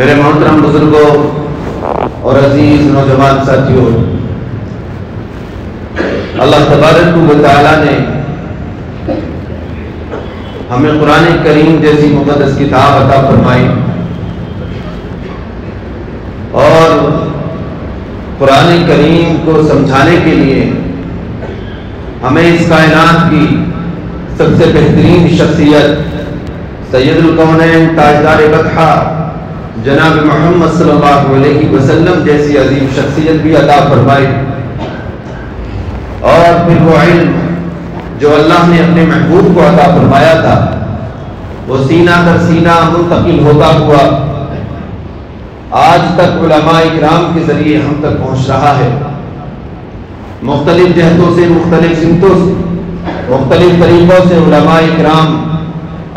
میرے محترم بزرگوں اور عزیز نوجوان ساتھیوں، اللہ تبارک و تعالیٰ نے ہمیں قرآن کریم جیسی مقدس کتاب عطا فرمائی، اور قرآن کریم کو سمجھانے کے لیے ہمیں اس کائنات کی سب سے بہترین شخصیت سید الکونین تاجدار بطحہ جناب محمد صلی اللہ علیہ وسلم جیسی عظیم شخصیت بھی عطا فرمائی، اور پھر وہ علم جو اللہ نے اپنے محبوب کو عطا فرمایا تھا وہ سینہ در سینہ منتقل ہوتا ہوا آج تک علماء اکرام کے ذریعے ہم تک پہنچ رہا ہے۔ مختلف جہتوں سے، مختلف سمتوں سے، مختلف طریقوں سے علماء اکرام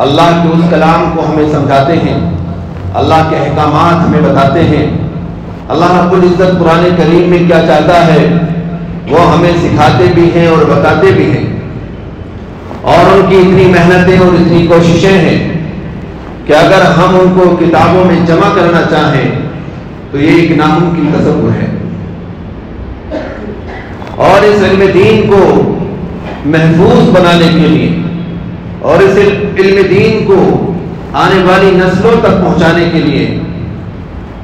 اللہ کے اس کلام کو ہمیں سمجھاتے ہیں، اللہ کے احکامات ہمیں بتاتے ہیں، اللہ رب العزت قرآن کریم میں کیا چاہتا ہے وہ ہمیں سکھاتے بھی ہیں اور بتاتے بھی ہیں، اور ان کی اتنی محنتیں اور اتنی کوششیں ہیں کہ اگر ہم ان کو کتابوں میں جمع کرنا چاہیں تو یہ ایک ناممکن تصور ہے۔ اور اس علم دین کو محفوظ بنانے کے لیے اور اس علم دین کو آنے والی نسلوں تک پہنچانے کے لیے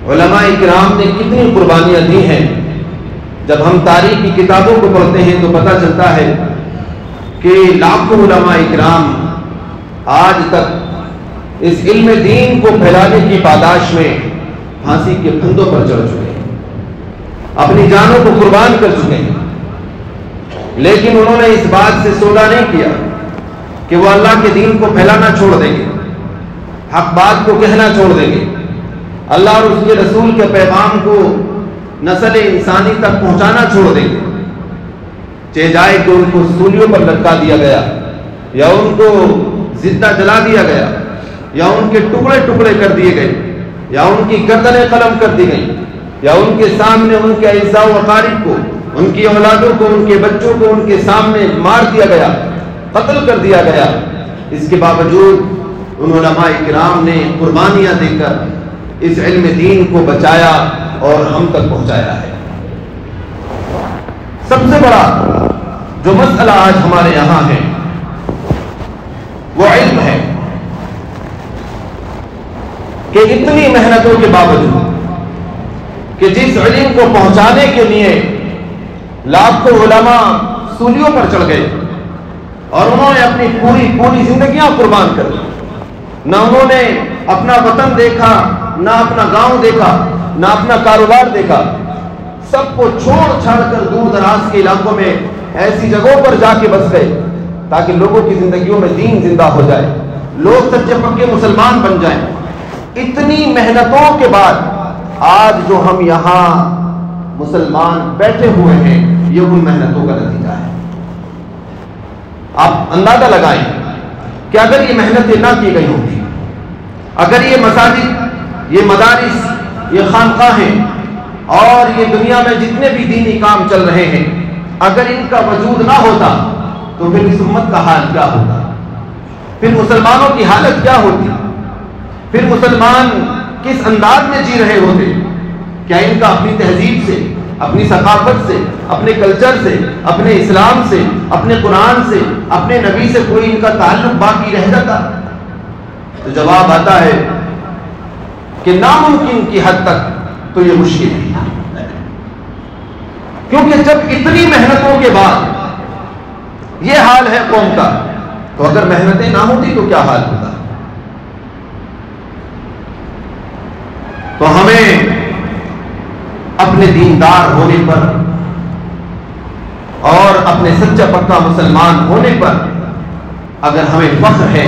علماء اکرام نے کتنی قربانیاں دی ہیں۔ جب ہم تاریخ کی کتابوں کو پڑھتے ہیں تو پتہ چلتا ہے کہ لاکھوں علماء اکرام آج تک اس علم دین کو پھیلانے کی پاداش میں پھانسی کے پھندوں پر چڑھ چکے ہیں، اپنی جانوں کو قربان کر چکے ہیں، لیکن انہوں نے اس بات سے سودا نہیں کیا کہ وہ اللہ کے دین کو پھیلانا چھوڑ دیں گے، حق بات کو کہنا چھوڑ دیں گے، اللہ اور اس کے رسول کے پیغام کو نسل انسانی تک پہنچانا چھوڑ دیں گے، چاہے جائے کہ ان کو سولیوں پر لٹکا دیا گیا یا ان کو زندہ جلا دیا گیا یا ان کے ٹکڑے ٹکڑے کر دیے گئے یا ان کی گردنیں قلم کر دی گئی یا ان کے سامنے ان کے اعزاء و اقارب کو، ان کی اولادوں کو، ان کے بچوں کو ان کے سامنے مار دیا گیا، قتل کر دیا گیا، اس کے باوجود ان علماء کرام نے قربانیاں دے کر اس علم دین کو بچایا اور ہم تک پہنچایا ہے۔ سب سے بڑا جو مسئلہ آج ہمارے یہاں ہے وہ علم ہے کہ اتنی محنتوں کے باوجود کہ جس علم کو پہنچانے کے لیے لاکھوں علماء سولیوں پر چڑھ گئے اور انہوں نے اپنی پوری زندگیاں قربان کر دی، نہ انہوں نے اپنا وطن دیکھا، نہ اپنا گاؤں دیکھا، نہ اپنا کاروبار دیکھا، سب کو چھوڑ چھاڑ کر دور دراز کے علاقوں میں ایسی جگہوں پر جا کے بس گئے تاکہ لوگوں کی زندگیوں میں دین زندہ ہو جائے، لوگ سچے پکے مسلمان بن جائیں۔ اتنی محنتوں کے بعد آج جو ہم یہاں مسلمان بیٹھے ہوئے ہیں یہ ان محنتوں کا نتیجہ ہے۔ آپ اندازہ لگائیں کہ اگر یہ محنتیں نہ کی گئی ہوتی، اگر یہ مساجد، یہ مدارس، یہ خانقاہیں اور یہ دنیا میں جتنے بھی دینی کام چل رہے ہیں اگر ان کا وجود نہ ہوتا تو پھر اس امت کا حال کیا ہوتا، پھر مسلمانوں کی حالت کیا ہوتی، پھر مسلمان کس انداز میں جی رہے ہوتے؟ کیا ان کا اپنی تہذیب سے، اپنی ثقافت سے، اپنے کلچر سے، اپنے اسلام سے، اپنے قرآن سے، اپنے نبی سے کوئی ان کا تعلق باقی رہ جاتا؟ تو جواب آتا ہے کہ ناممکن کی حد تک تو یہ مشکل ہے، کیونکہ جب اتنی محنتوں کے بعد یہ حال ہے قوم کا تو اگر محنتیں نہ ہوتی تو کیا حال ہوتا؟ تو ہمیں اپنے دیندار ہونے پر اور اپنے سچا پکا مسلمان ہونے پر اگر ہمیں فخر ہے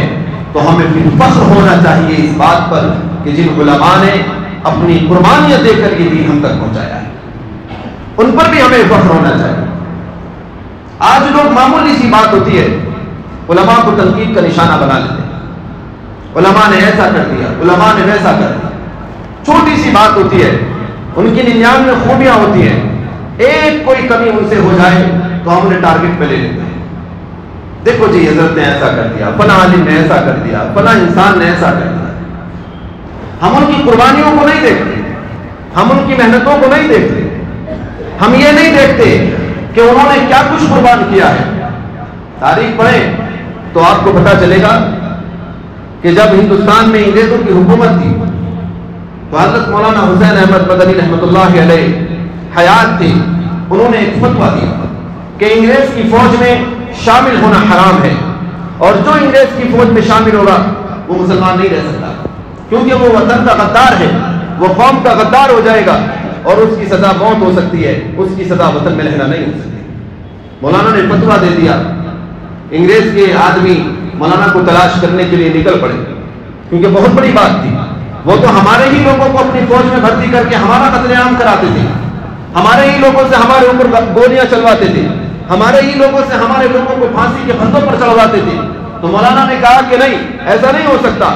تو ہمیں پھر فخر ہونا چاہیے اس بات پر کہ جن علماء نے اپنی قربانیاں دے کر یہ دین ہم تک پہنچایا ہے ان پر بھی ہمیں فخر ہونا چاہیے۔ آج لوگ معمولی سی بات ہوتی ہے علماء کو تنقید کا نشانہ بنا لیتے ہیں، علماء نے ایسا کر دیا، علماء نے ویسا کر دیا، چھوٹی سی بات ہوتی ہے، ان کی 99 خوبیاں ہوتی ہیں، ایک کوئی کمی ان سے ہو جائے تو ہم انہیں ٹارگٹ پہ لے لیتے ہیں، دیکھو جی حضرت نے ایسا کر دیا، فلاں عالم نے ایسا کر دیا، فلاں انسان نے ایسا کر دیا۔ ہم ان کی قربانیوں کو نہیں دیکھتے، ہم ان کی محنتوں کو نہیں دیکھتے، ہم یہ نہیں دیکھتے کہ انہوں نے کیا کچھ قربان کیا ہے۔ تاریخ پڑھیں تو آپ کو پتہ چلے گا کہ جب ہندوستان میں انگریزوں کی حکومت تھی تو حضرت مولانا حسین احمد مدنی رحمۃ اللہ علیہ حیات تھے، انہوں نے ایک فتویٰ دیا کہ انگریز کی فوج میں شامل ہونا حرام ہے، اور جو انگریز کی فوج میں شامل ہوگا وہ مسلمان نہیں رہ سکتا، کیونکہ وہ وطن کا غدار ہے، وہ قوم کا غدار ہو جائے گا اور اس کی سزا موت ہو سکتی ہے، اس کی سزا وطن میں رہنا نہیں ہو سکتی۔ مولانا نے فتویٰ دے دیا، انگریز کے آدمی مولانا کو تلاش کرنے کے لیے نکل پڑے، کیونکہ بہت بڑی بات تھی، وہ تو ہمارے ہی لوگوں کو اپنی فوج میں بھرتی کر کے ہمارا قتل عام کراتے تھے، ہمارے ہی لوگوں سے ہمارے اوپر گولیاں چلواتے تھے، ہمارے ہی لوگوں سے ہمارے لوگوں کو پھانسی کے پھندوں پر چڑھواتے تھے۔ تو مولانا نے کہا کہ نہیں، ایسا نہیں ہو سکتا،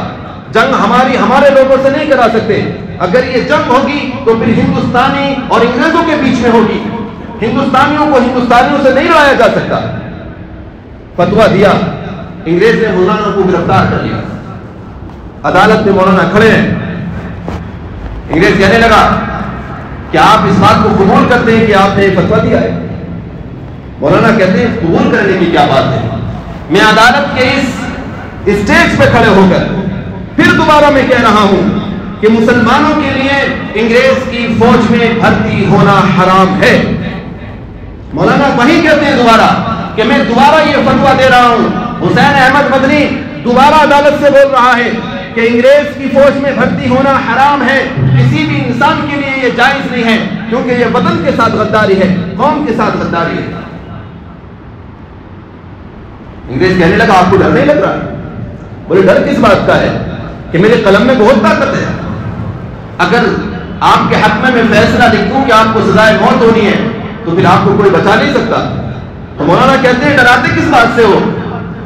جنگ ہمارے لوگوں سے نہیں کرا سکتے، اگر یہ جنگ ہوگی تو پھر ہندوستانی اور انگریزوں کے بیچ میں ہوگی، ہندوستانیوں کو ہندوستانیوں سے نہیں لڑایا جا سکتا۔ فتویٰ دیا، انگریز نے مولانا کو گرفتار کر لیا، عدالت میں مولانا کھڑے ہیں، انگریز کہنے لگا کہ آپ اس بات کو قبول کرتے ہیں کہ آپ نے فتویٰ دیا ہے؟ مولانا کہتے ہیں قبول کرنے کی کیا بات ہے، میں عدالت کے اس اسٹیج پہ کھڑے ہو کر پھر دوبارہ میں کہہ رہا ہوں کہ مسلمانوں کے لیے انگریز کی فوج میں بھرتی ہونا حرام ہے۔ مولانا وہی کہتے ہیں دوبارہ کہ میں دوبارہ یہ فتویٰ دے رہا ہوں، حسین احمد مدنی دوبارہ عدالت سے بول رہا ہے کہ انگریز کی فوج میں بھرتی ہونا حرام ہے، کسی بھی انسان کے لیے یہ جائز نہیں ہے، کیونکہ یہ وطن کے ساتھ غداری ہے، قوم کے ساتھ غداری ہے۔ انگریز کہنے لگا آپ کو ڈر نہیں لگ رہا؟ بولے ڈر کس بات کا ہے کہ میرے قلم میں بہت طاقت ہے، اگر آپ کے حق میں فیصلہ لکھ دوں کہ آپ کو سزائے موت ہونی ہے تو پھر آپ کو کوئی بچا نہیں سکتا۔ تو مولانا کہتے ہیں ڈراتے کس بات سے ہو؟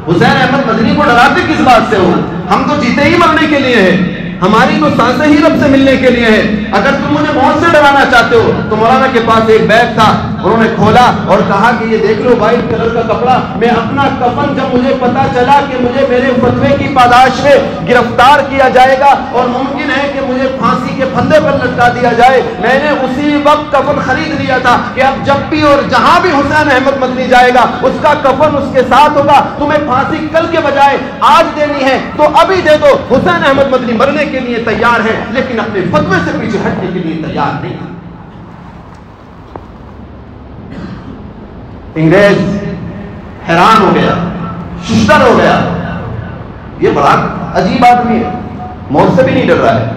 حسین احمد مدنی کو ڈراتے کس بات سے ہو؟ ہم تو جیتے ہی مرنے کے لیے ہیں، ہماری تو سانسیں ہی رب سے ملنے کے لیے ہیں، اگر تم مجھے موت سے ڈرانا چاہتے ہو۔ تو مولانا کے پاس ایک بیگ تھا، انہوں نے کھولا اور کہا کہ یہ دیکھ لو وائٹ کلر کا کپڑا، میں اپنا کفن جب مجھے پتا چلا کہ مجھے میرے فتوے کی پاداش میں گرفتار کیا جائے گا اور ممکن ہے کہ مجھے پھانسی کے پھندے پر لٹکا دیا جائے، میں نے اسی وقت کفن خرید لیا تھا کہ اب جب بھی اور جہاں بھی حسین احمد مدنی جائے گا اس کا کفن اس کے ساتھ ہوگا، تمہیں پھانسی کل کے بجائے آج دینی ہے تو ابھی دے دو۔ حسین احمد مدنی مرنے کے لیے تیار ہے لیکن اپنے فتوے سے پیچھے ہٹنے کے لیے تیار نہیں ہے۔ انگریز حیران ہو گیا، ششدر ہو گیا، یہ بڑا عجیب آدمی ہے، موت سے بھی نہیں ڈر رہا ہے۔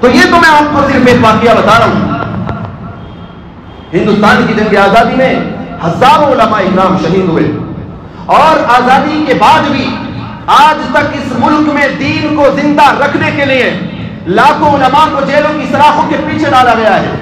تو یہ تو میں آپ کو صرف ایک واقعہ بتا رہا ہوں، ہندوستان کی جنگ آزادی میں ہزاروں علماء اکرام شہید ہوئے، اور آزادی کے بعد بھی آج تک اس ملک میں دین کو زندہ رکھنے کے لیے لاکھوں علماء کو جیلوں کی سلاخوں کے پیچھے ڈالا گیا ہے،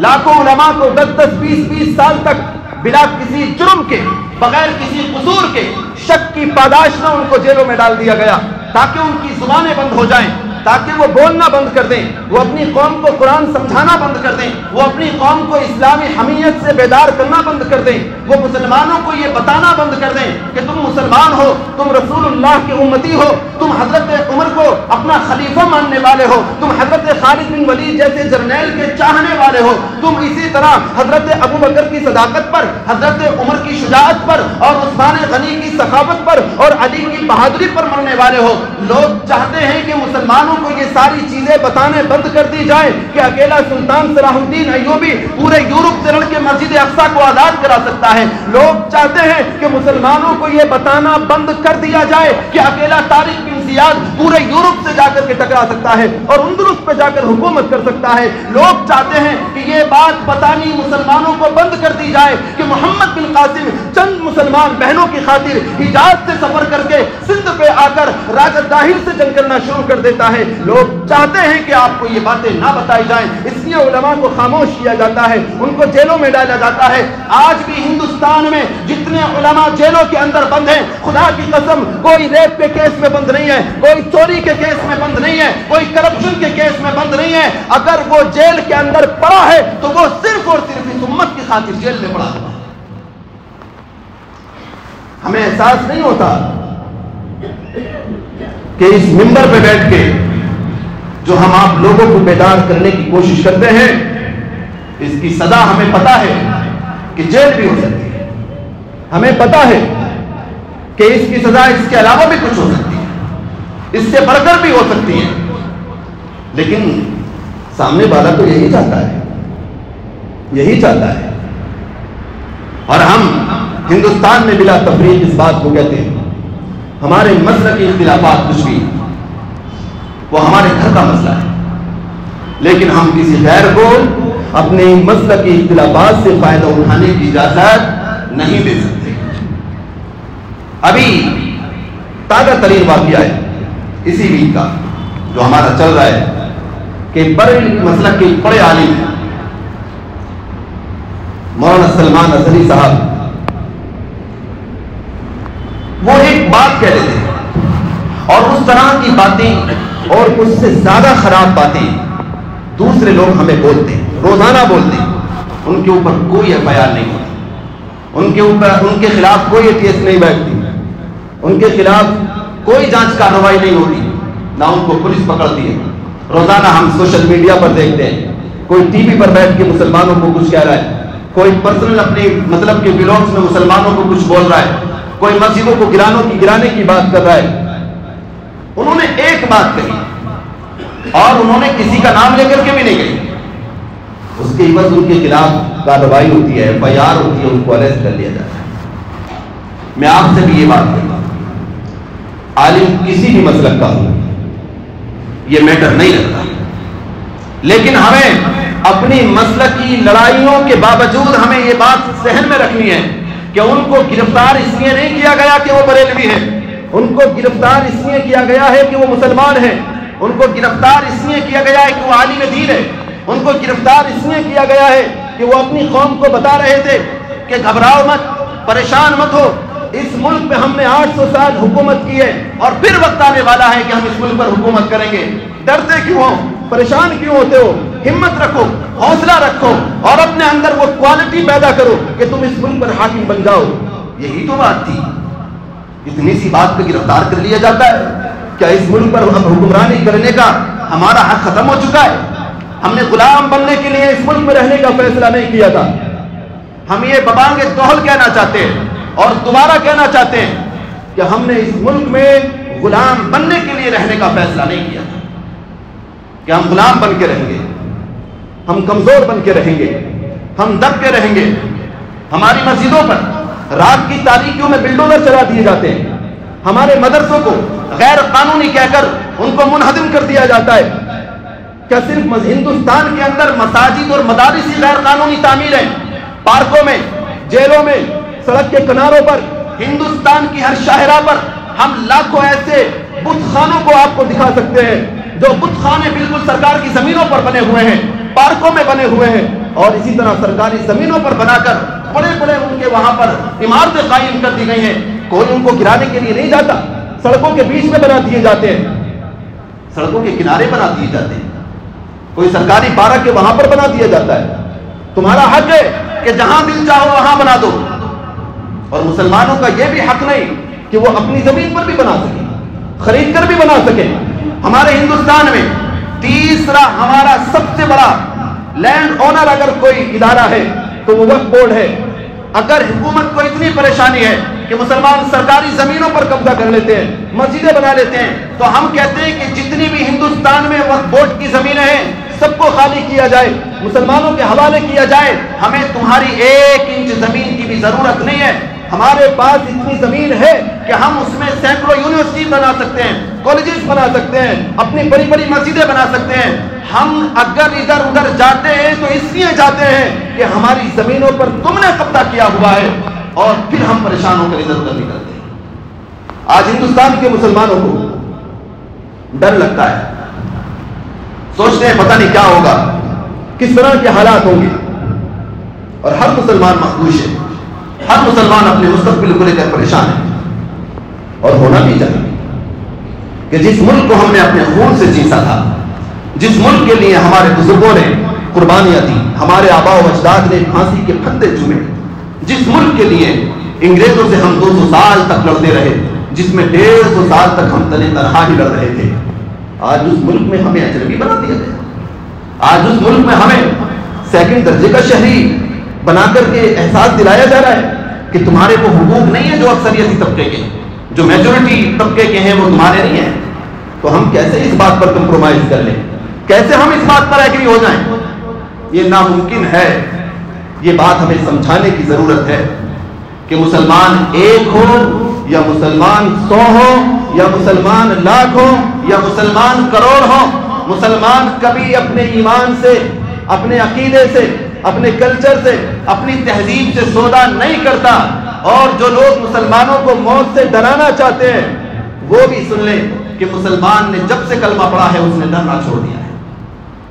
لاکھوں علماء کو 10-10 20-20 سال تک بلا کسی جرم کے، بغیر کسی قصور کے، شک کی پاداش میں ان کو جیلوں میں ڈال دیا گیا تاکہ ان کی زبانیں بند ہو جائیں، تاکہ وہ بولنا بند کر دیں، وہ اپنی قوم کو قرآن سمجھانا بند کر دیں، وہ اپنی قوم کو اسلامی حمیت سے بیدار کرنا بند کر دیں، وہ مسلمانوں کو یہ بتانا بند کر دیں کہ تم مسلمان ہو، تم رسول اللہ کی امتی ہو، تم حضرت عمر کو اپنا خلیفہ ماننے والے ہو، تم حضرت خالد بن ولید جیسے جرنیل کے چاہنے والے ہو، تم اسی طرح حضرت ابو بکر کی صداقت پر، حضرت عمر کی شجاعت پر اور عثمان غنی کی سخاوت پر اور علی کی بہادری پر مرنے والے ہو۔ لوگ چاہتے ہیں کہ مسلمانوں کو یہ ساری چیزیں بتانے بند کر دی جائے کہ اکیلا سلطان صلاح الدین ایوبی پورے یورپ سے لڑ کے مسجد اقصی کو آزاد کرا سکتا ہے۔ لوگ چاہتے ہیں کہ مسلمانوں کو یہ بتانا بند کر دیا جائے کہ اکیلا طارق بن زیاد پورے یورپ سے جا کر کے ٹکرا سکتا ہے اور اندلس پہ جا کر حکومت کر سکتا ہے۔ لوگ چاہتے ہیں کہ یہ بات بتانی مسلمانوں کو بند کر دی جائے کہ محمد بن قاسم چند مسلمان بہنوں کی خاطر حجاز سے سفر کر کے سندھ پہ آ کر راجہ طاہر سے جنگ کرنا شروع کر دیتا ہے۔ لوگ چاہتے ہیں کہ آپ کو یہ باتیں نہ بتائی جائیں، اس لیے علماء کو خاموش کیا جاتا ہے، ان کو جیلوں میں ڈالا جاتا ہے۔ آج بھی ہندوستان میں جتنے علماء جیلوں کے اندر بند ہیں، خدا کی قسم کوئی ریپ کے کیس میں بند نہیں ہے، کوئی چوری کے کیس میں بند نہیں ہے، کوئی کرپشن کے کیس میں بند نہیں ہے۔ اگر وہ جیل کے اندر پڑا ہے تو وہ صرف اور صرف اس امت کی خاطر جیل میں پڑا ہے۔ ہمیں احساس نہیں ہوتا کہ اس منبر پہ بیٹھ کے جو ہم آپ لوگوں کو بیدار کرنے کی کوشش کرتے ہیں، اس کی سزا ہمیں پتا ہے کہ جیل بھی ہو سکتی ہے، ہمیں پتا ہے کہ اس کی سزا اس کے علاوہ بھی کچھ ہو سکتی ہے، اس سے بڑھ کر بھی ہو سکتی ہے، لیکن سامنے والا تو یہی چاہتا ہے، یہی چاہتا ہے۔ اور ہم ہندوستان میں بلا تفریق اس بات کو کہتے ہیں، ہمارے مسلکی اختلافات کچھ بھی وہ ہمارے گھر کا مسئلہ ہے، لیکن ہم کسی غیر کو اپنے مسلکی اختلافات سے فائدہ اٹھانے کی اجازت نہیں دے سکتے۔ ابھی تازہ ترین واقعہ ہے اسی ویک کا جو ہمارا چل رہا ہے کہ بڑے مسلک کے بڑے عالم ہیں مولانا سلمان اظہری صاحب، وہ ایک بات کہہ رہے تھے اور اس طرح کی باتیں اور اس سے زیادہ خراب باتیں دوسرے لوگ ہمیں بولتے ہیں، روزانہ بولتے ہیں، ان کے اوپر کوئی ایف آئی آر نہیں ہوتی، ان کے خلاف کوئی کیس نہیں بیٹھتی، ان کے خلاف کوئی جانچ کارروائی نہیں ہوتی، نہ ان کو پولیس پکڑتی ہے۔ روزانہ ہم سوشل میڈیا پر دیکھتے ہیں کوئی ٹی وی پر بیٹھ کے مسلمانوں کو کچھ کہہ رہا ہے، کوئی پرسنل اپنی مطلب کے ولاگز میں مسلمانوں کو کچھ بول رہا ہے، کوئی مسجدوں کو گرانے کی بات کر رہا ہے۔ انہوں نے ایک بات کہی اور انہوں نے کسی کا نام لے کر کے بھی نہیں کہی، اس کے عوض ان کے خلاف کارروائی ہوتی ہے، ایف آئی آر ہوتی ہے، ان کو اریسٹ کر لیا جاتا ہے۔ میں آپ سے بھی یہ بات کرتا ہوں، عالم کسی بھی مسلک کا ہو یہ میٹر نہیں رکھتا، لیکن ہمیں اپنی مسلکی لڑائیوں کے باوجود ہمیں یہ بات ذہن میں رکھنی ہے کہ ان کو گرفتار اس لیے نہیں کیا گیا کہ وہ بریلوی ہیں، ان کو گرفتار اس لیے کیا گیا ہے کہ وہ مسلمان ہیں، ان کو گرفتار اس لیے کیا گیا ہے کہ وہ عالم دین ہے، ان کو گرفتار اس لیے کیا گیا ہے کہ وہ اپنی قوم کو بتا رہے تھے کہ گھبراؤ مت، پریشان مت ہو، اس ملک پہ ہم نے 800 سال حکومت کی ہے اور پھر وقت آنے والا ہے کہ ہم اس ملک پر حکومت کریں گے۔ ڈرتے کیوں ہو، پریشان کیوں ہوتے ہو؟ ہمت رکھو، حوصلہ رکھو اور اپنے اندر وہ کوالٹی پیدا کرو کہ تم اس ملک پر حاکم بن جاؤ۔ یہی تو بات تھی، اتنی سی بات پہ گرفتار کر لیا جاتا ہے؟ کیا اس ملک پر اب حکمرانی کرنے کا ہمارا حق ختم ہو چکا ہے؟ ہم نے غلام بننے کے لیے اس ملک میں رہنے کا فیصلہ نہیں کیا تھا، ہم یہ ببانگ دوہل کہنا چاہتے ہیں اور دوبارہ کہنا چاہتے ہیں کہ ہم نے اس ملک میں غلام بننے کے لیے رہنے کا فیصلہ نہیں کیا تھا کہ ہم غلام بن کے رہیں گے، ہم کمزور بن کے رہیں گے، ہم دب کے رہیں گے۔ ہماری مسجدوں پر رات کی تاریکیوں میں بلڈوزر چلا دیے جاتے ہیں، ہمارے مدرسوں کو غیر قانونی کہہ کر ان کو منہدم کر دیا جاتا ہے۔ کیا صرف ہندوستان کے اندر مساجد اور مدارس ہی غیر قانونی تعمیر ہیں؟ پارکوں میں، جیلوں میں، سڑک کے کناروں پر، ہندوستان کی ہر شاہراہ پر ہم لاکھوں ایسے بت خانوں کو آپ کو دکھا سکتے ہیں جو بت خانے بالکل سرکار کی زمینوں پر بنے ہوئے ہیں، پارکوں میں بنے ہوئے ہیں، اور اسی طرح سرکاری زمینوں پر بنا کر بڑے بڑے ان کے وہاں پر عمارتیں قائم کر دی گئی ہیں۔ کوئی ان کو گرانے کے لیے نہیں جاتا، سڑکوں کے بیچ میں بنا دیے جاتے ہیں، سڑکوں کے کنارے بنا دیے جاتے ہیں، کوئی سرکاری پارک کے وہاں پر بنا دیا جاتا ہے۔ تمہارا حق ہے کہ جہاں دل چاہو وہاں بنا دو، اور مسلمانوں کا یہ بھی حق نہیں کہ وہ اپنی زمین پر بھی بنا سکیں، خرید کر بھی بنا سکیں۔ ہمارے ہندوستان میں تیسرا ہمارا سب سے بڑا لینڈ اونر اگر کوئی ادارہ ہے تو وہ وقف بورڈ ہے۔ اگر حکومت کو اتنی پریشانی ہے کہ مسلمان سرکاری زمینوں پر قبضہ کر لیتے ہیں، مسجدیں بنا لیتے ہیں، تو ہم کہتے ہیں کہ جتنی بھی ہندوستان میں وقف بورڈ کی زمینیں ہیں سب کو خالی کیا جائے، مسلمانوں کے حوالے کیا جائے۔ ہمیں تمہاری 1 انچ زمین کی بھی ضرورت نہیں ہے، ہمارے پاس اتنی زمین ہے کہ ہم اس میں سینکڑوں یونیورسٹی بنا سکتے ہیں، کالجز بنا سکتے ہیں، اپنی بڑی بڑی مسجدیں بنا سکتے ہیں۔ ہم اگر ادھر ادھر جاتے ہیں تو اس لیے جاتے ہیں کہ ہماری زمینوں پر تم نے قبضہ کیا ہوا ہے، اور پھر ہم پریشان ہو کر ادھر ادھر نکلتے ہیں۔ آج ہندوستان کے مسلمانوں کو ڈر لگتا ہے، سوچتے ہیں پتہ نہیں کیا ہوگا، کس طرح کے حالات ہوں گے، اور ہر مسلمان مخدوش ہے، ہر مسلمان اپنے مستقبل کو لے کر پریشان ہے، اور ہونا بھی چاہیے کہ جس ملک کو ہم نے اپنے خون سے جیتا تھا، جس ملک کے لیے ہمارے بزرگوں نے قربانیاں دی، ہمارے آباء و اجداد نے پھانسی کے پھندے چومے، جس ملک کے لیے انگریزوں سے ہم 200 سال تک لڑتے رہے، جس میں 150 سال تک ہم تنہا ہی لڑ رہے تھے، آج اس ملک میں ہمیں اجنبی بنا دیا گیا. آج اس ملک میں ہمیں سیکنڈ درجے کا شہری بنا کر کے احساس دلایا جا رہا ہے کہ تمہارے کو حقوق نہیں ہے جو اکثریتی طبقے کے, جو میجورٹی طبقے کے ہیں وہ تمہارے نہیں ہیں. تو ہم کیسے اس بات پر کمپرومائز کر لیں, کیسے ہم اس بات پر ایگری ہو جائیں؟ یہ ناممکن ہے. یہ بات ہمیں سمجھانے کی ضرورت ہے کہ مسلمان ایک ہو یا مسلمان 100 ہو یا مسلمان لاکھ ہو یا مسلمان کروڑ ہو, مسلمان کبھی اپنے ایمان سے, اپنے عقیدے سے, اپنے کلچر سے, اپنی تہذیب سے سودا نہیں کرتا. اور جو لوگ مسلمانوں کو موت سے ڈرانا چاہتے ہیں وہ بھی سن لیں کہ مسلمان نے جب سے کلمہ پڑھا ہے اس نے ڈرنا چھوڑ دیا ہے,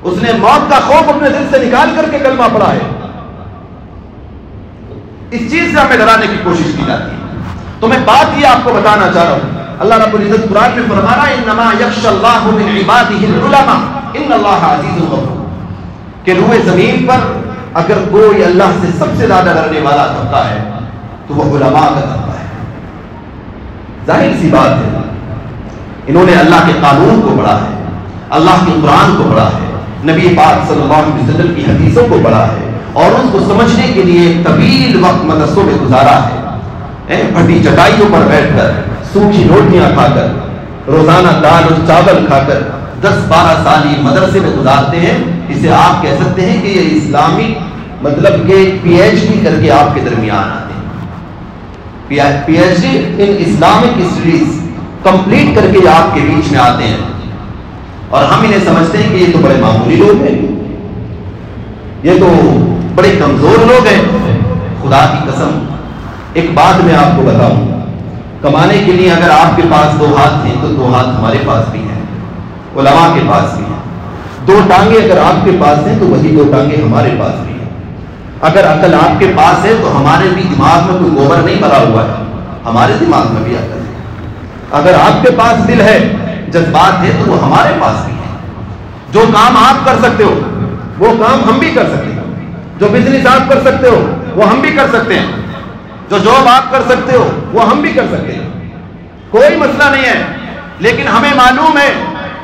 اس نے موت کا خوف اپنے دل سے نکال کر کے کلمہ پڑھا ہے. اس چیز سے ہمیں ڈرانے کی کوشش کی جاتی ہے. تو میں بات یہ آپ کو بتانا چاہ رہا ہوں, اللہ رب العزت قرآن میں فرما رہا ہے انما یخشی اللہ من عبادہ العلماء ان اللہ عزیز غفور, کہ روئے زمین پر اگر کوئی اللہ سے سب سے زیادہ ڈرنے والا طبقہ ہے تو وہ علماء کا طبقہ ہے. ظاہر سی بات ہے, انہوں نے اللہ کے قانون کو پڑھا ہے, اللہ کے قرآن کو پڑھا ہے, نبی پاک صلی اللہ علیہ وسلم کی حدیثوں کو پڑھا ہے اور اس کو سمجھنے کے لیے طویل وقت مدرسوں میں گزارا ہے. پھٹی چٹائیوں پر بیٹھ کر, سوکھی روٹیاں کھا کر, روزانہ دال اور چاول کھا کر 10-12 سال یہ مدرسے میں گزارتے ہیں. اسے آپ کہہ سکتے ہیں کہ یہ اسلامی مطلب کہ پی ایچ ڈی کر کے آپ کے درمیان آتے ہیں. P H D in Islamic studies complete کر کے آپ کے بیچ میں آتے ہیں اور ہم انہیں سمجھتے ہیں کہ یہ تو بڑے معمولی لوگ ہیں, یہ تو بڑے کمزور لوگ ہیں. خدا کی قسم ایک بات میں آپ کو بتاؤں, کمانے کے لیے اگر آپ کے پاس 2 ہاتھ ہیں تو 2 ہاتھ ہمارے پاس بھی ہیں, علماء کے پاس بھی ہیں. 2 ٹانگیں اگر آپ کے پاس ہیں تو وہی 2 ٹانگیں ہمارے پاس بھی ہیں. اگر عقل آپ کے پاس ہے تو ہمارے بھی دماغ میں کوئی گوبر نہیں بھرا ہوا ہے, ہمارے دماغ میں بھی عقل ہے. اگر آپ کے پاس دل ہے, جذبات ہے تو وہ ہمارے پاس بھی ہے. جو کام آپ کر سکتے ہو وہ کام ہم بھی کر سکتے ہیں, جو بزنس آپ کر سکتے ہو وہ ہم بھی کر سکتے ہیں, جو جاب آپ کر سکتے ہو وہ ہم بھی کر سکتے ہیں. کوئی مسئلہ نہیں ہے. لیکن ہمیں معلوم ہے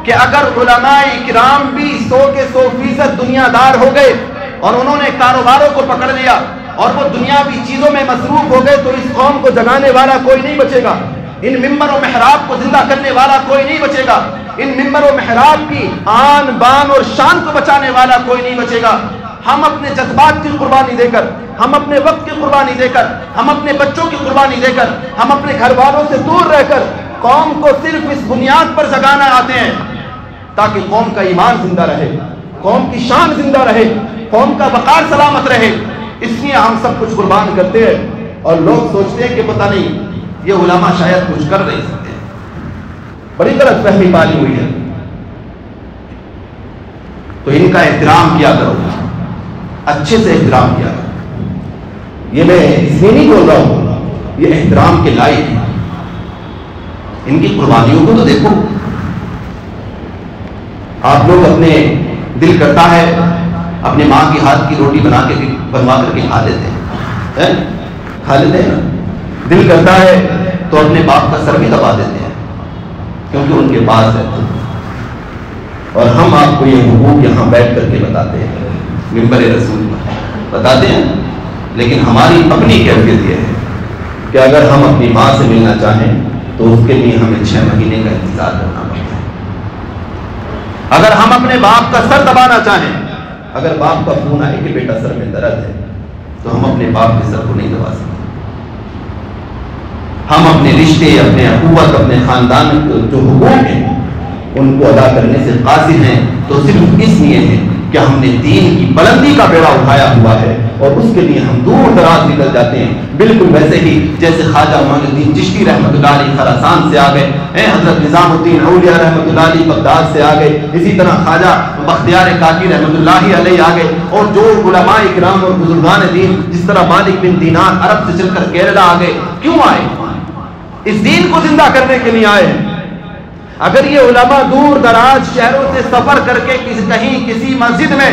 کہ اگر علماء اکرام بھی 100% دنیا دار ہو گئے اور انہوں نے کاروباروں کو پکڑ لیا اور وہ دنیاوی چیزوں میں مصروف ہو گئے تو اس قوم کو جگانے والا کوئی نہیں بچے گا, ان ممبر و محراب کو زندہ کرنے والا کوئی نہیں بچے گا, ان ممبر و محراب کی آن بان اور شان کو بچانے والا کوئی نہیں بچے گا. ہم اپنے جذبات کی قربانی دے کر, ہم اپنے وقت کی قربانی دے کر, ہم اپنے بچوں کی قربانی دے کر, ہم اپنے گھر والوں سے دور رہ کر قوم کو صرف اس بنیاد پر جگانا آتے ہیں تاکہ قوم کا ایمان زندہ رہے, قوم کی شان زندہ رہے, قوم کا وقار سلامت رہے. اس لیے ہم سب کچھ قربان کرتے ہیں اور لوگ سوچتے ہیں کہ پتہ نہیں یہ علماء شاید کچھ کر نہیں سکتے. بڑی غلط فہمی پالی ہوئی ہے. تو ان کا احترام کیا کرو, اچھے سے احترام کیا کرو. یہ میں اس لیے نہیں بول رہا ہوں, یہ احترام کے لائق ہے. ان کی قربانیوں کو تو دیکھو. آپ لوگ اپنے دل کرتا ہے اپنے ماں کی ہاتھ کی روٹی بنوا کر کے کھا لیتے ہیں, کھا لیتے ہیں نا. دل کرتا ہے تو اپنے باپ کا سر بھی دبا دیتے ہیں کیونکہ ان کے پاس ہے. اور ہم آپ کو یہ حقوق یہاں بیٹھ کر کے بتاتے ہیں, ممبر رسول بتاتے ہیں. لیکن ہماری اپنی کیفیت یہ ہے کہ اگر ہم اپنی ماں سے ملنا چاہیں تو اس کے لیے ہمیں 6 مہینے کا انتظار کرنا پڑتا ہے. اگر ہم اپنے باپ کا سر دبانا چاہیں, اگر باپ کا فون آئے کہ بیٹا سر میں درد ہے, تو ہم اپنے باپ کے سر کو نہیں دبا سکتے. ہم اپنے رشتے, اپنے اخوت, اپنے خاندان جو حقوق ہیں ان کو ادا کرنے سے قاصر ہیں تو صرف اس لیے ہے کہ ہم نے دین کی بلندی کا بیڑا اٹھایا ہوا ہے اور اس کے لیے ہم دور دراز نکل جاتے ہیں. بالکل ویسے ہی جیسے خواجہ معین الدین چشتی رحمۃ اللہ علیہ خراسان سے آ گئے, حضرت نظام الدین اولیاء رحمۃ اللہ علیہ بغداد سے آ گئے, اسی طرح خواجہ بختیار کاکی رحمۃ اللہ علیہ آ گئے, اور جو علماء اکرام اور بزرگان دین جس طرح مالک بن دینار عرب سے چل کر کیرلا آ گئے. کیوں آئے؟ اس دین کو زندہ کرنے کے لیے آئے ہیں. اگر یہ علماء دور دراز شہروں سے سفر کر کے کہیں کسی مسجد میں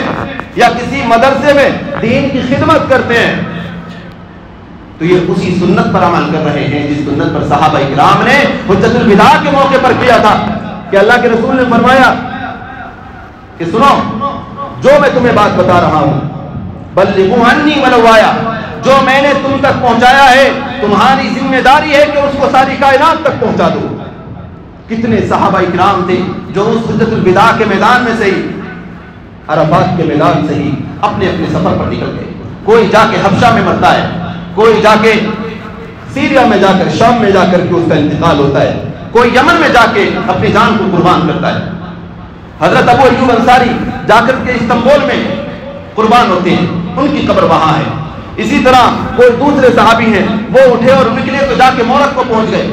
یا کسی مدرسے میں دین کی خدمت کرتے ہیں تو یہ اسی سنت پر عمل کر رہے ہیں جس سنت پر صحابہ اکرام نے حجت الوداع کے موقع پر کیا تھا. کہ اللہ کے رسول نے فرمایا کہ سنو جو میں تمہیں بات بتا رہا ہوں، بلغوا عنی ولو آیا، جو میں نے تم تک پہنچایا ہے تمہاری ذمہ داری ہے کہ اس کو ساری کائنات تک پہنچا دو۔ کتنے صحابہ اکرام تھے جو اس حجۃ الوداع کے میدان میں سے ہی، عرفات کے میدان سے ہی اپنے اپنے سفر پر نکل گئے۔ کوئی جا کے حبشہ میں مرتا ہے، کوئی جا کے سیریا میں جا کر، شام میں جا کر کے اس کا انتقال ہوتا ہے، کوئی یمن میں جا کے اپنی جان کو قربان کرتا ہے۔ حضرت ابو ایوب انصاری جا کر کے استنبول میں قربان ہوتے ہیں، ان کی قبر وہاں ہے۔ اسی طرح کوئی دوسرے صحابی ہیں، وہ اٹھے اور نکلے تو جا کے مورک کو پہنچ گئے،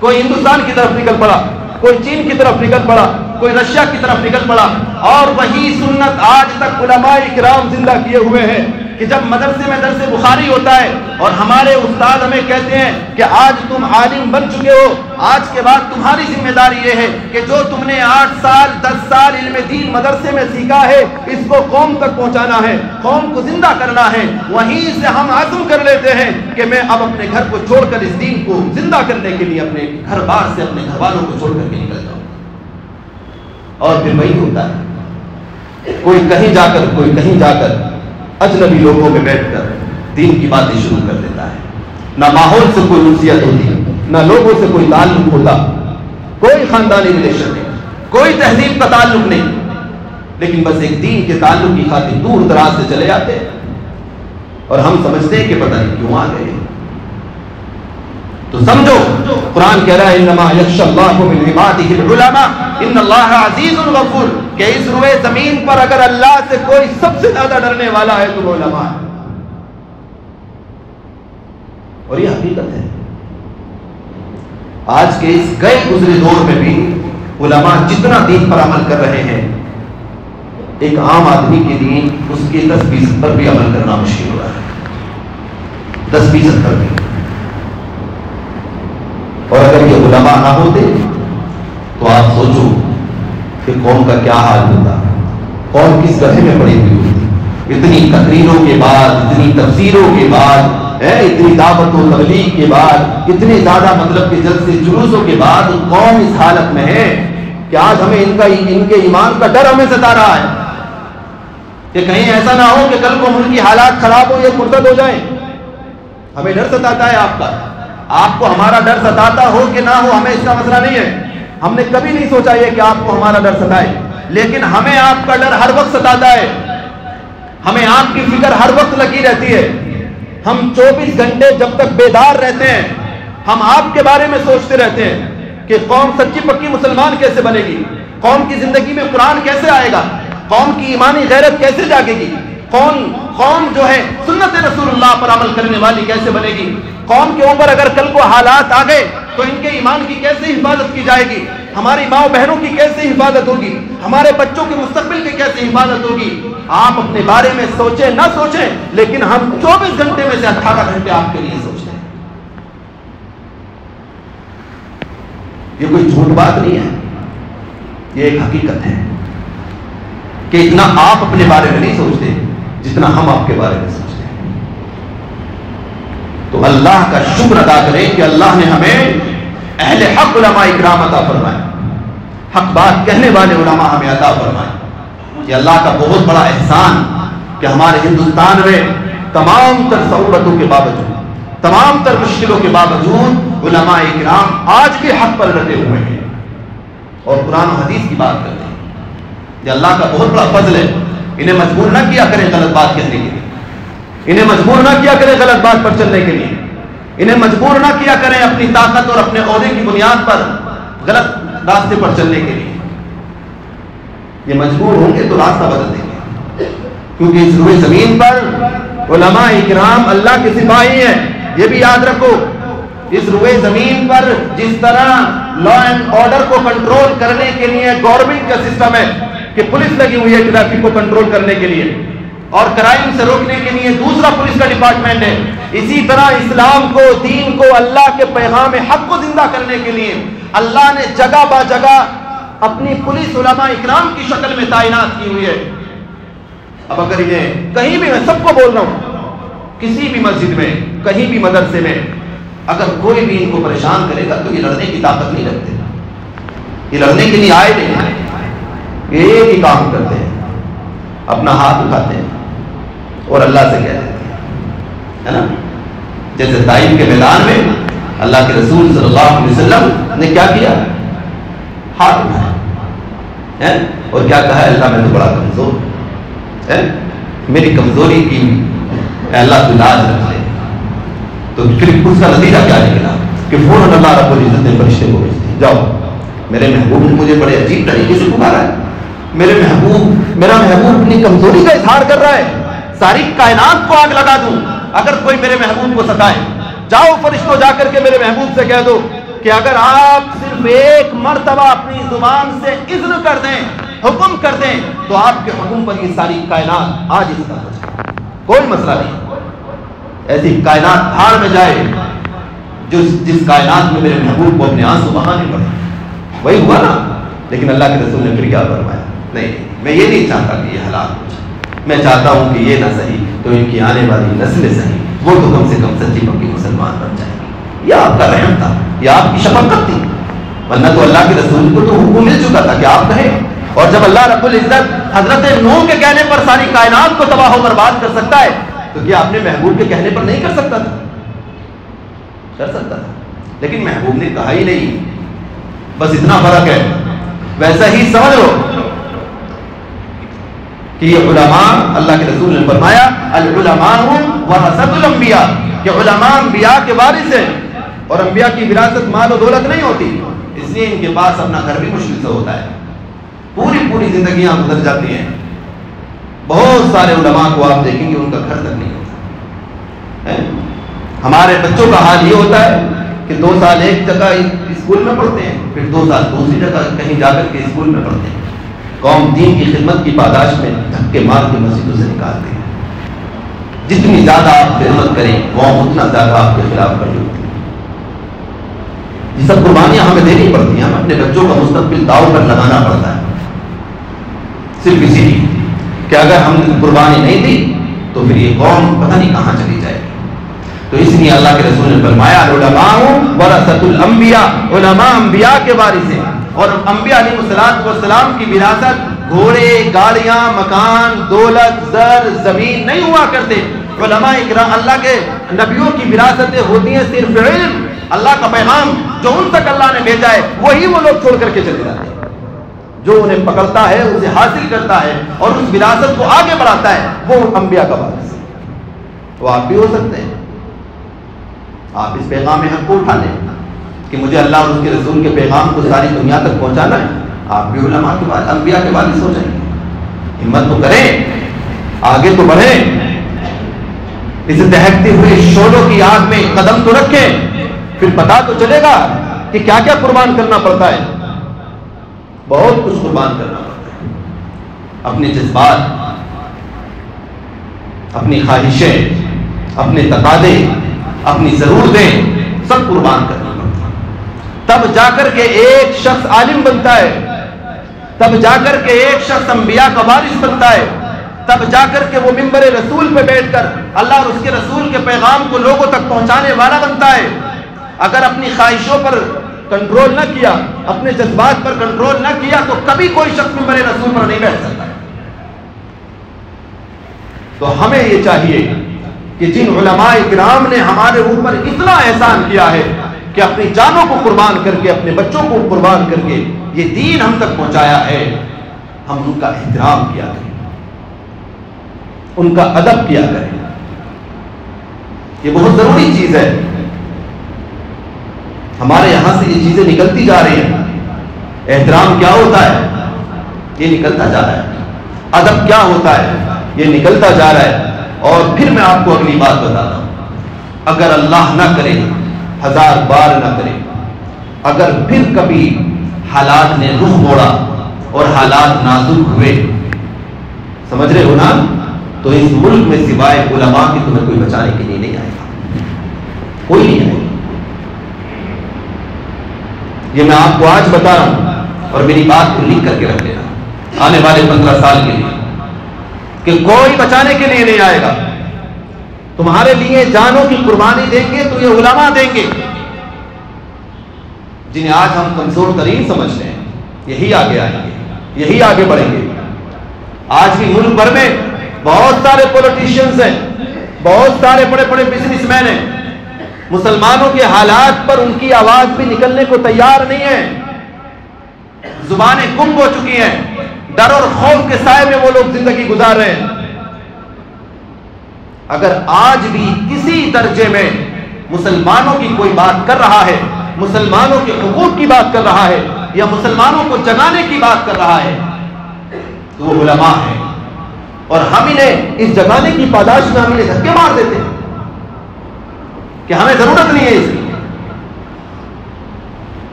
کوئی ہندوستان کی طرف نکل پڑا، کوئی چین کی طرف نکل پڑا، کوئی رشیا کی طرف نکل پڑا۔ اور وہی سنت آج تک علماء کرام زندہ کیے ہوئے ہیں کہ جب مدرسے میں درس بخاری ہوتا ہے اور ہمارے استاد ہمیں کہتے ہیں کہ آج تم عالم بن چکے ہو، آج کے بعد تمہاری ذمہ داری یہ ہے کہ جو تم نے 8 سال 10 سال علم دین مدرسے میں سیکھا ہے اس کو قوم تک پہنچانا ہے، قوم کو زندہ کرنا ہے۔ وہیں سے ہم عزم کر لیتے ہیں کہ میں اب اپنے گھر کو چھوڑ کر اس دین کو زندہ کرنے کے لیے اپنے گھر بار سے، اپنے گھر والوں کو چھوڑ کر کے نکل جاؤں۔ اور پھر وہی ہوتا ہے، کوئی کہیں جا کر اجنبی لوگوں میں بیٹھ کر دین کی باتیں شروع کر دیتا ہے۔ نہ ماحول سے کوئی انسیت ہوتی، نہ لوگوں سے کوئی تعلق ہوتا، کوئی خاندانی ریلیشن نہیں، کوئی تہذیب کا تعلق نہیں، لیکن بس ایک دین کے تعلق کی خاطر دور دراز سے چلے آتے اور ہم سمجھتے ہیں کہ پتہ نہیں کیوں آ گئے۔ تو سمجھو قرآن کہہ رہا ہے انما یخشی اللہ من عبادہ العلماء ان اللہ عزیز غفور، کہ اس روئے زمین پر اگر اللہ سے کوئی سب سے زیادہ ڈرنے والا ہے تو وہ علماء ہے۔ اور یہ حقیقت ہے، آج کے اس گئے گزرے دور میں بھی علماء جتنا دین پر عمل کر رہے ہیں، ایک عام آدمی کے دین اس کے 10% پر بھی عمل کرنا مشکل ہو رہا ہے، 10% پر بھی۔ اور اگر یہ علماء نہ ہوتے تو آپ سوچو کہ قوم کا کیا حال ہوتا، قوم کس گڑھے میں پڑی ہوئی ہوتی۔ اتنی تقریروں کے بعد، اتنی تفسیروں کے بعد، اتنی دعوت و تبلیغ کے بعد، اتنے زیادہ مطلب کہ جلسے جلوسوں کے بعد قوم اس حالت میں ہے کہ آج ہمیں ان کے ایمان کا ڈر ہمیں ستا رہا ہے کہ کہیں ایسا نہ ہو کہ کل کو ملک کی حالات خراب ہو یا مرتد ہو جائیں۔ ہمیں ڈر ستاتا ہے آپ کا، آپ کو ہمارا ڈر ستاتا ہو کہ نہ ہو ہمیں اس کا مسئلہ نہیں ہے، ہم نے کبھی نہیں سوچا یہ کہ آپ کو ہمارا ڈر ستائے، لیکن ہمیں آپ کا ڈر ہر وقت ستاتا ہے، ہمیں آپ کی فکر ہر وقت لگی رہتی ہے۔ ہم 24 گھنٹے جب تک بیدار رہتے ہیں ہم آپ کے بارے میں سوچتے رہتے ہیں کہ قوم سچی پکی مسلمان کیسے بنے گی، قوم کی زندگی میں قرآن کیسے آئے گا، قوم کی ایمانی غیرت کیسے جاگے گی، قوم جو ہے سنت رسول اللہ پر عمل کرنے والی کیسے بنے گی، قوم کے اوپر اگر کل کو حالات آ گئے تو ان کے ایمان کی کیسے حفاظت کی جائے گی، ہماری ماں بہنوں کی کیسے حفاظت ہوگی، ہمارے بچوں کے مستقبل کی کیسے حفاظت ہوگی۔ آپ اپنے بارے میں سوچیں نہ سوچیں، لیکن ہم 24 گھنٹے میں سے 18 گھنٹے آپ کے لیے سوچتے ہیں۔ یہ کوئی جھوٹ بات نہیں ہے، یہ ایک حقیقت ہے کہ اتنا آپ اپنے بارے میں نہیں سوچتے جتنا ہم آپ کے بارے میں سوچتے ہیں۔ تو اللہ کا شکر ادا کریں کہ اللہ نے ہمیں اہل حق علماء اکرام عطا فرمائے، حق بات کہنے والے علماء ہمیں عطا فرمائے۔ یہ اللہ کا بہت بڑا احسان کہ ہمارے ہندوستان میں تمام تر ضرورتوں کے باوجود، تمام تر مشکلوں کے باوجود علماء اکرام آج بھی حق پر ڈٹے ہوئے ہیں اور قرآن و حدیث کی بات کرتے ہیں۔ یہ اللہ کا بہت بڑا فضل ہے۔ انہیں مجبور نہ کیا کریں غلط بات کہنے کے لیے، انہیں مجبور نہ کیا کریں غلط بات پر چلنے کے لیے، انہیں مجبور نہ کیا کریں اپنی طاقت اور اپنے عہدے کی بنیاد پر غلط راستے پر چلنے کے لیے۔ یہ مجبور ہوں گے تو راستہ بدل دیں گے، کیونکہ اس روئے زمین پر علماء اکرام اللہ کے سپاہی ہیں۔ یہ بھی یاد رکھو، اس روئے زمین پر جس طرح لا اینڈ آرڈر کو کنٹرول کرنے کے لیے گورنمنٹ کا سسٹم ہے کہ پولیس لگی ہوئی ہے ٹریفک کو کنٹرول کرنے کے لیے اور کرائم سے روکنے کے لیے دوسرا پولیس کا ڈپارٹمنٹ ہے، اسی طرح اسلام کو، دین کو، اللہ کے پیغام حق کو زندہ کرنے کے لیے اللہ نے جگہ با جگہ اپنی پولیس علماء اکرام کی شکل میں تعینات کی ہوئی ہے۔ اب اگر انہیں کہیں بھی، میں سب کو بول رہا ہوں، کسی بھی مسجد میں، کہیں بھی مدرسے میں اگر کوئی بھی ان کو پریشان کرے گا تو یہ لڑنے کی طاقت نہیں رکھتے، یہ لڑنے کے لیے آئے نہیں، ایک ہی کام کرتے ہیں، اپنا ہاتھ اٹھاتے ہیں اور اللہ سے کہہ دیتے ہیں، ہے نا؟ جیسے طائف کے میدان میں اللہ کے رسول صلی اللہ علیہ وسلم نے کیا کیا؟ ہاتھ اٹھایا اور کیا کہا؟ اللہ میں تو بڑا کمزور ہے، میری کمزوری کی اللہ تو لاج رکھ لے۔ تو پھر اس کا نتیجہ کیا نکلا کہ فوراً اللہ رب العزت نے فرشتے کو بھیج دیا، جاؤ میرے محبوب نے مجھے بڑے عجیب طریقے سے پکارا ہے، میرا محبوب اپنی کمزوری کا اظہار کر رہا ہے، ساری کائنات کو آگ لگا دوں اگر کوئی میرے محبوب کو ستائے۔ جاؤ فرشتوں، جا کر کے میرے محبوب سے کہہ دو کہ اگر آپ صرف ایک مرتبہ اپنی زبان سے اذن کر دیں، حکم کر دیں، تو آپ کے حکم پر یہ ساری کائنات آج اس طرح ہو جائے، کوئی مسئلہ نہیں۔ ایسی کائنات بھاڑ میں جائے جس کائنات میں میرے محبوب کو اپنے آنسو بہانے پڑے، وہی ہوا نا۔ لیکن اللہ کے رسول نے پھر کیا فرمایا؟ نہیں، میں یہ نہیں چاہتا کہ یہ حالات ہو جائے، میں چاہتا ہوں کہ یہ نہ صحیح تو ان کی آنے والی نسلیں صحیح، وہ تو کم سے کم سچی پکی مسلمان بن جائیں گے۔ یہ آپ کا رحم تھا، یہ آپ کی شفقت تھی، ورنہ تو اللہ کے رسول کو تو حکم مل چکا تھا کہ آپ کہیں۔ اور جب اللہ رب العزت حضرت نوح کے کہنے پر ساری کائنات کو تباہ و برباد کر سکتا ہے تو کیا اپنے محبوب کے کہنے پر نہیں کر سکتا تھا؟ کر سکتا تھا، لیکن محبوب نے کہا ہی نہیں۔ بس اتنا فرق ہے۔ ویسا ہی سمجھ لو کہ یہ علماء، اللہ کے رسول نے فرمایا العلماء ورثۃ الانبیاء، کہ علماء انبیاء کے وارث ہیں، اور انبیاء کی وراثت مال و دولت نہیں ہوتی، اس لیے ان کے پاس اپنا گھر بھی مشکل سے ہوتا ہے، پوری زندگیاں گزر جاتی ہیں۔ بہت سارے علماء کو آپ دیکھیں گے ان کا گھر تک نہیں ہوتا۔ ہمارے بچوں کا حال یہ ہوتا ہے کہ 2 سال ایک جگہ اسکول میں پڑھتے ہیں، پھر 2 سال دوسری جگہ کہیں جا کر کے اسکول میں پڑھتے ہیں، قوم دین کی خدمت کی پاداش میں دھکے مار کے مسجدوں سے نکالتے ہیں۔ جتنی زیادہ آپ خدمت کریں قوم اتنا زیادہ آپ کے خلاف کھڑی ہوتی ہے۔ یہ سب قربانیاں ہمیں دینی پڑتی ہیں، ہم اپنے بچوں کا مستقبل داؤ پر لگانا پڑتا ہے، صرف اسی لیے کہ اگر ہم نے قربانی نہیں دی تو پھر یہ قوم پتہ نہیں کہاں چلی جائے گی۔ تو اس لیے اللہ کے رسول نے فرمایا علماء ورثۃ الانبیاء، علماء انبیاء کے وارث ہیں، اور انبیاء علیہ السلام کی وراثت گھوڑے، گاڑیاں، مکان، دولت، زر، زمین نہیں ہوا کرتے۔ علماء اکرام اللہ کے نبیوں کی وراثتیں ہوتی ہیں صرف علم، اللہ کا پیغام جو ان تک اللہ نے بھیجا ہے وہی وہ لوگ چھوڑ کر کے چلے جاتے ہیں۔ جو انہیں پکڑتا ہے اسے حاصل کرتا ہے اور اس وراثت کو آگے بڑھاتا ہے، وہ انبیاء کا وارث ہے۔ تو آپ بھی ہو سکتے ہیں، آپ اس پیغام حق کو اٹھا لیں کہ مجھے اللہ اور اس کے رسول کے پیغام کو ساری دنیا تک پہنچانا ہے، آپ بھی علماء کے بعد انبیاء کے وارث ہو جائیں گے۔ ہمت تو کریں، آگے تو بڑھیں، اس دہکتے ہوئے شعلوں کی آگ میں قدم تو رکھیں، پھر پتا تو چلے گا کہ کیا کیا قربان کرنا پڑتا ہے۔ بہت کچھ قربان کرنا پڑتا ہے، اپنے جذبات، اپنی خواہشیں، اپنے تقاضے، اپنی ضرورتیں سب قربان کرنا پڑتا ہے۔ تب جا کر کے ایک شخص عالم بنتا ہے، تب جا کر کے ایک شخص انبیاء کا وارث بنتا ہے، تب جا کر کے وہ منبر رسول پہ بیٹھ کر اللہ اور اس کے رسول کے پیغام کو لوگوں تک پہنچانے والا بنتا ہے۔ اگر اپنی خواہشوں پر کنٹرول نہ کیا، اپنے جذبات پر کنٹرول نہ کیا تو کبھی کوئی شخص منبر رسول پر نہیں بیٹھ سکتا۔ تو ہمیں یہ چاہیے کہ جن علماء اکرام نے ہمارے اوپر اتنا احسان کیا ہے کہ اپنی جانوں کو قربان کر کے، اپنے بچوں کو قربان کر کے یہ دین ہم تک پہنچایا ہے، ہم ان کا احترام کیا کریں، ان کا ادب کیا کریں۔ یہ بہت ضروری چیز ہے، ہمارے یہاں سے یہ چیزیں نکلتی جا رہی ہیں۔ احترام کیا ہوتا ہے یہ نکلتا جا رہا ہے، ادب کیا ہوتا ہے یہ نکلتا جا رہا ہے۔ اور پھر میں آپ کو اگلی بات بتاتا ہوں، اگر اللہ نہ کرے، 1000 بار نہ کرے، اگر پھر کبھی حالات نے رخ موڑا اور حالات نازک ہوئے، سمجھ رہے ہو نا، تو اس ملک میں سوائے علماء کی تمہیں کوئی بچانے کے لیے نہیں آئے گا، کوئی نہیں آئے گا۔ یہ میں آپ کو آج بتا رہا ہوں اور میری بات کو لکھ کر کے رکھ لینا آنے والے 15 سال کے لیے، کہ کوئی بچانے کے لیے نہیں آئے گا۔ تمہارے لیے جانوں کی قربانی دیں گے تو یہ علماء دیں گے، جنہیں آج ہم کمزور ترین سمجھتے ہیں، یہی آگے آئیں گے, یہی آگے بڑھیں گے. آج بھی ملک بھر میں بہت سارے پولیٹیشینز ہیں, بہت سارے بڑے بڑے بزنس مین ہیں, مسلمانوں کے حالات پر ان کی آواز بھی نکلنے کو تیار نہیں ہے. زبانیں گم ہو چکی ہیں, ڈر اور خوف کے سائے میں وہ لوگ زندگی گزار رہے ہیں. اگر آج بھی کسی درجے میں مسلمانوں کی کوئی بات کر رہا ہے, مسلمانوں کے حقوق کی بات کر رہا ہے, یا مسلمانوں کو جگانے کی بات کر رہا ہے, تو وہ علماء ہیں. اور ہم انہیں اس جگانے کی پاداش میں ہم انہیں دھکے مار دیتے ہیں کہ ہمیں ضرورت نہیں ہے اس کی.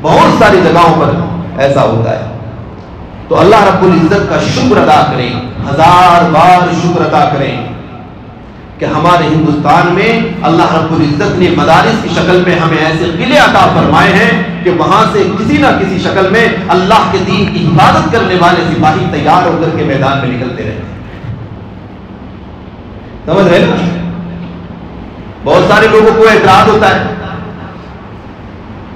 بہت ساری جگہوں پر ایسا ہوتا ہے. تو اللہ رب العزت کا شکر ادا کریں, ہزار بار شکر ادا کریں کہ ہمارے ہندوستان میں اللہ رب العزت نے مدارس کی شکل میں ہمیں ایسے قلعے عطا فرمائے ہیں کہ وہاں سے کسی نہ کسی شکل میں اللہ کے دین کی حفاظت کرنے والے سپاہی تیار ہو کر کے میدان میں نکلتے رہتے ہیں. سمجھ رہے نا؟ بہت سارے لوگوں کو اعتراض ہوتا ہے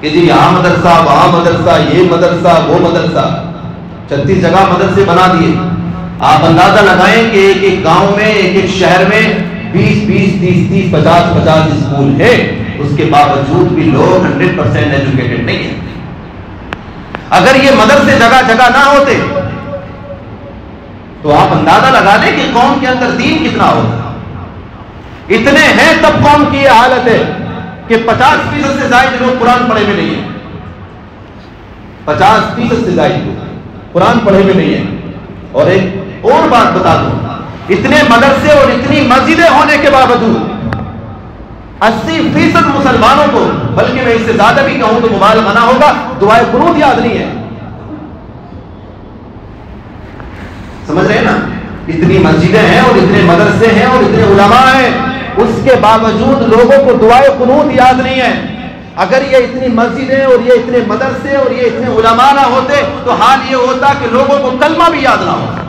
کہ جی یہاں مدرسہ, وہاں مدرسہ, یہ مدرسہ, وہ مدرسہ, 36 جگہ مدرسے بنا دیے. آپ اندازہ لگائیں کہ ایک ایک گاؤں میں, ایک ایک شہر میں 20-20, 30-30, 50-50 اسکول ہے, اس کے باوجود بھی لوگ 100% ایجوکیٹڈ نہیں ہیں. اگر یہ مدرسے جگہ جگہ نہ ہوتے تو آپ اندازہ لگا دیں کہ قوم کے اندر دین کتنا ہوتا. اتنے ہیں تب قوم کی یہ حالت ہے کہ 50% سے زائد لوگ قرآن پڑھے ہوئے نہیں ہیں. 50% سے زائد لوگ قرآن پڑھے ہوئے نہیں ہیں. اور ایک اور بات بتا دوں, اتنے مدرسے اور اتنی مسجدیں ہونے کے باوجود 80% مسلمانوں کو, بلکہ میں اس سے زیادہ بھی کہوں تو مبالغہ نہ ہوگا, دعائے قنوت یاد نہیں ہے. سمجھ رہے ہیں نا؟ اتنی مسجدیں ہیں اور اتنے مدرسے ہیں اور اتنے علماء ہیں, اس کے باوجود لوگوں کو دعائے قنوت یاد نہیں ہے. اگر یہ اتنی مسجدیں اور یہ اتنے مدرسے اور یہ اتنے علماء نہ ہوتے تو حال یہ ہوتا کہ لوگوں کو کلمہ بھی یاد نہ ہوتا.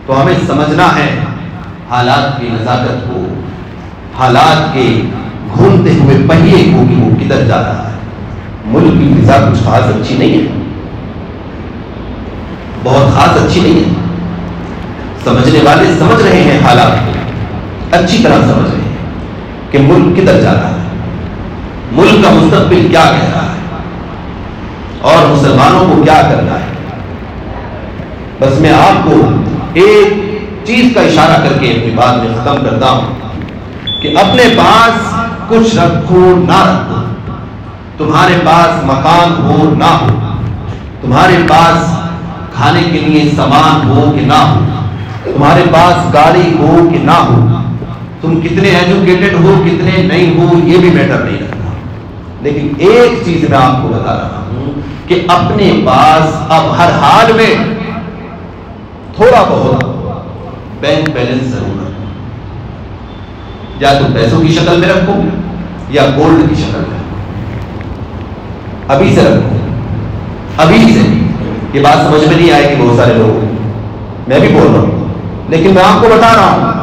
تو ہمیں سمجھنا ہے حالات کی نزاکت کو, حالات کے گھومتے ہوئے پہیے کو کہ وہ کدھر جا رہا ہے. ملک کی فضا کچھ خاص اچھی نہیں ہے, بہت خاص اچھی نہیں ہے. سمجھنے والے سمجھ رہے ہیں حالات کو, اچھی طرح سمجھ رہے ہیں کہ ملک کدھر جا رہا ہے, ملک کا مستقبل کیا کہہ رہا ہے اور مسلمانوں کو کیا کرنا ہے. بس میں آپ کو ایک چیز کا اشارہ کر کے اپنی بات میں ختم کرتا ہوں کہ اپنے پاس کچھ رکھو نہ رکھو, تمہارے پاس مکان ہو نہ ہو, تمہارے پاس کھانے کے لیے سامان ہو کہ نہ ہو, تمہارے پاس گاڑی ہو کہ نہ ہو, تم کتنے ایجوکیٹڈ ہو کتنے نہیں ہو یہ بھی میٹر نہیں رکھتا. لیکن ایک چیز میں آپ کو بتا رہا ہوں کہ اپنے پاس اب ہر حال میں تھوڑا بہت بینک بیلنس ضرور رکھو. یا تو پیسوں کی شکل میں رکھو یا گولڈ کی شکل میں رکھو. ابھی سے رکھو, ابھی سے. یہ بات سمجھ میں نہیں آئے گی بہت سارے لوگوں, میں بھی بول رہا ہوں, لیکن میں آپ کو بتا رہا ہوں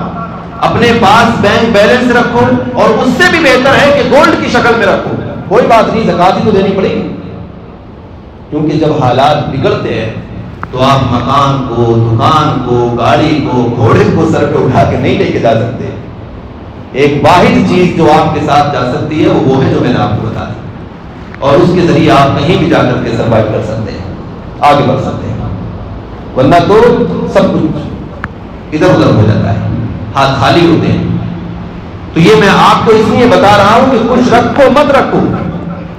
اپنے پاس بینک بیلنس رکھو, اور اس سے بھی بہتر ہے کہ گولڈ کی شکل میں رکھو. کوئی بات نہیں, زکات ہی تو دینی پڑے گی, کیونکہ جب حالات بگڑتے ہیں تو آپ مکان کو, دکان کو, گاڑی کو, گھوڑے کو سر پہ اٹھا کے نہیں لے کے جا سکتے. ایک واحد چیز جو آپ کے ساتھ جا سکتی ہے وہ ہے جو میں نے آپ کو بتا دی, اور اس کے ذریعے آپ کہیں بھی جا کر کے سروائیو کر سکتے ہیں, آگے بڑھ سکتے ہیں. ورنہ تو سب کچھ ادھر ادھر ہو جاتا ہے, ہاتھ خالی ہوتے ہیں. تو یہ میں آپ کو اس لیے بتا رہا ہوں کہ کچھ رکھو مت رکھو,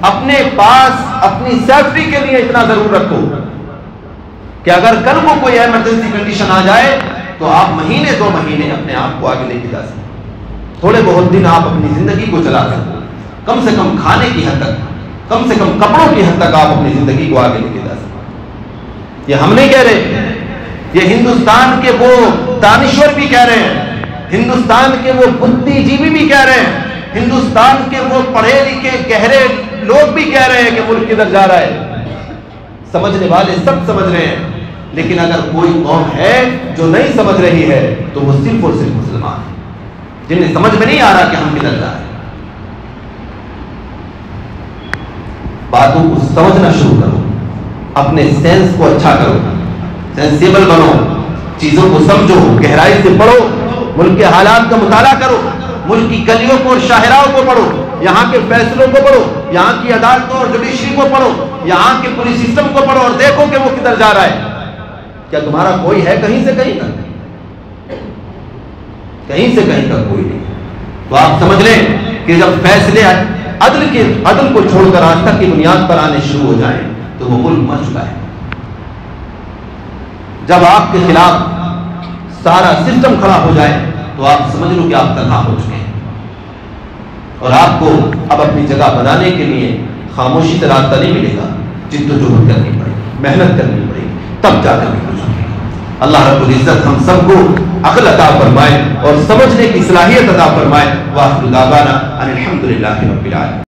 اپنے پاس اپنی سیفٹی کے لیے اتنا ضرور رکھو کہ اگر کل کو کوئی ایمرجنسی کنڈیشن آ جائے تو آپ مہینے 2 مہینے اپنے آپ کو آگے لے کے جا سکیں. تھوڑے بہت دن آپ اپنی زندگی کو چلا سکو, کم سے کم کھانے کی حد تک, کم سے کم کپڑوں کی حد تک آپ اپنی زندگی کو آگے لے کے جا سکیں. یہ ہم نہیں کہہ رہے, یہ ہندوستان کے وہ دانشور بھی کہہ رہے ہیں, ہندوستان کے وہ بدھی جیوی بھی کہہ رہے ہیں, ہندوستان کے وہ پڑھے لکھے گہرے لوگ بھی کہہ رہے ہیں کہ ملک کدھر جا رہا ہے. سمجھنے والے سب سمجھ رہے ہیں, لیکن اگر کوئی قوم ہے جو نہیں سمجھ رہی ہے تو وہ صرف اور صرف مسلمان ہیں, جنہیں سمجھ میں نہیں آ رہا کہ ہم کدھر جا رہے ہیں. باتوں کو سمجھنا شروع کرو، اپنے سینس کو اچھا کرو، سینسیبل بنو، چیزوں کو سمجھو، گہرائی سے پڑھو، ملک کے حالات کا مطالعہ کرو، ملک کی گلیوں کو اور شاہراہوں کو پڑھو، یہاں کے فیصلوں کو پڑھو، یہاں کی عدالتوں اور جوڈیشری کو پڑھو، یہاں کے پولیس سسٹم کو پڑھو اور دیکھو کہ وہ کدھر جا رہا ہے۔ کیا تمہارا کوئی ہے کہیں سے کہیں تک؟ کہیں سے کہیں تک کوئی نہیں۔ تو آپ سمجھ لیں کہ جب فیصلے عدل کو چھوڑ کر آستھا کی بنیاد پر آنے شروع ہو جائیں تو وہ ملک مر چکا ہے۔ جب آپ کے خلاف سارا سسٹم کھڑا ہو جائے تو آپ سمجھ لو کہ آپ تنہا ہو چکے ہیں، اور آپ کو اب اپنی جگہ بنانے کے لیے خاموشی سے راستہ نہیں ملے گا، جدوجہد کرنی پڑے گی، محنت کرنی پڑے گی، تب جا کر کچھ ہوگا۔ اللہ رب العزت ہم سب کو عقل عطا فرمائے اور سمجھنے کی صلاحیت عطا فرمائے۔ وآخر دعوانا ان الحمد للہ رب العالمین۔